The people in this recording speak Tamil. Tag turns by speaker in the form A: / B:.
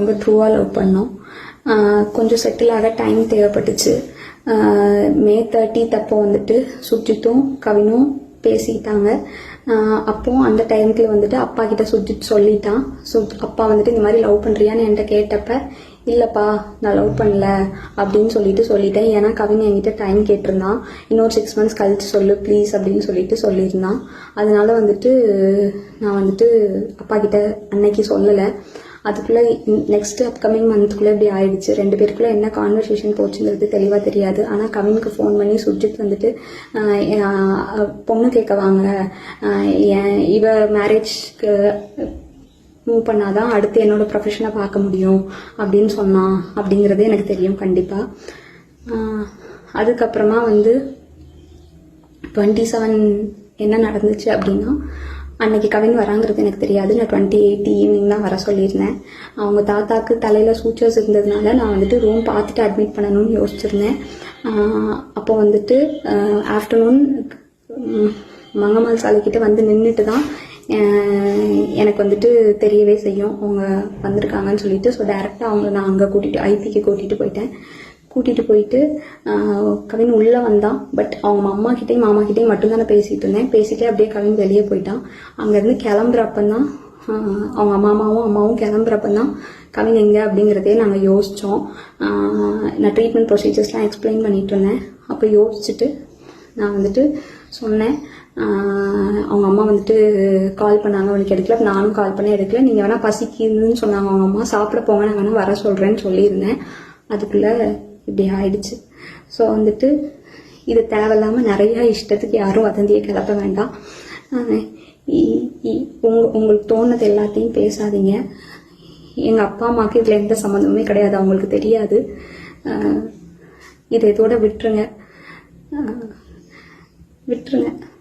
A: ரொம்ப ட்ரூவாக லவ் பண்ணோம். கொஞ்சம் செட்டில் ஆக டைம் தேவைப்பட்டுச்சு. மே 30 அப்போ வந்துட்டு சுஜித்தும் கவினும் பேசிட்டாங்க. அப்போ அந்த டைமுக்கு வந்துட்டு அப்பா கிட்ட சுஜித் சொல்லிட்டான். அப்பா வந்துட்டு இந்த மாதிரி லவ் பண்ணுறியான்னு என்கிட்ட கேட்டப்ப இல்லைப்பா நான் லவ் பண்ணல அப்படின்னு சொல்லிட்டேன். ஏன்னா கவின் என்கிட்ட டைம் கேட்டிருந்தான். இன்னொரு 6 months கழிச்சு சொல்லு ப்ளீஸ் அப்படின்னு சொல்லியிருந்தான். அதனால வந்துட்டு நான் வந்துட்டு அப்பா கிட்ட அன்னைக்கு சொல்லலை. அதுக்குள்ளே நெக்ஸ்ட் அப்கமிங் மந்த்துக்குள்ளே இப்படி ஆயிடுச்சு. 2 பேருக்குள்ளே என்ன கான்வர்சேஷன் போச்சுங்கிறது தெளிவாக தெரியாது. ஆனால் கவினுக்கு ஃபோன் பண்ணி சுஜித் வந்துட்டு பொண்ணு கேட்க வாங்க, இவ மேரேஜ்க்கு மூவ் பண்ணாதான் அடுத்து என்னோட ப்ரொஃபஷனை பார்க்க முடியும் அப்படின்னு சொன்னான் அப்படிங்கிறது எனக்கு தெரியும் கண்டிப்பாக. அதுக்கப்புறமா வந்து 27 என்ன நடந்துச்சு அப்படின்னா, அன்னைக்கு கவின் வராங்கிறது எனக்கு தெரியாது. நான் 28 ஈவினிங் தான் வர சொல்லியிருந்தேன். அவங்க தாத்தாக்கு தலையில் சூச்சர்ஸ் இருந்ததுனால நான் வந்துட்டு ரூம் பார்த்துட்டு அட்மிட் பண்ணணும்னு யோசிச்சிருந்தேன். அப்போ வந்துட்டு ஆஃப்டர்நூன் மங்கம்மாள் சாலைக்கிட்ட வந்து நின்றுட்டு தான் எனக்கு வந்துட்டு தெரியவே செய்யும் அவங்க வந்திருக்காங்கன்னு சொல்லிட்டு. ஸோ டேரெக்டாக நான் அங்கே ஐபிக்கு கூட்டிகிட்டு போயிட்டு கவின் உள்ளே வந்தான். பட் அவங்க மாமா கிட்டேயும் மட்டும்தான் நான் பேசிகிட்டு இருந்தேன். பேசிட்டே அப்படியே கவின் வெளியே போயிட்டான். அங்கேருந்து கிளம்புறப்பந்தான் அவங்க அம்மாவும் கிளம்புறப்பந்தான் கவின் எங்கே அப்படிங்கிறதே நாங்கள் யோசித்தோம். நான் ட்ரீட்மெண்ட் ப்ரொசீஜர்ஸ்லாம் எக்ஸ்பிளைன் பண்ணிட்டு இருந்தேன். அப்போ யோசிச்சுட்டு நான் வந்துட்டு சொன்னேன். அவங்க அம்மா வந்துட்டு கால் பண்ணாங்க, அவனுக்கு எடுக்கல. நானும் கால் பண்ணி எடுக்கல. நீங்கள் வேணால் பசிக்குதுன்னு சொன்னாங்க அவங்க அம்மா, சாப்பிட போங்க, நான் வேணால் வர சொல்கிறேன்னு சொல்லியிருந்தேன். அதுக்குள்ளே இப்படி ஆயிடுச்சு. ஸோ வந்துட்டு இது தேவையில்லாமல் நிறையா இஷ்டத்துக்கு யாரும் வதந்தியை கிளப்ப வேண்டாம். உங்களுக்கு தோணுது எல்லாத்தையும் பேசாதீங்க. எங்கள் அப்பா அம்மாவுக்கு இதில் எந்த சம்மந்தமுமே கிடையாது, அவங்களுக்கு தெரியாது. இதை இதோட விட்டுருங்க.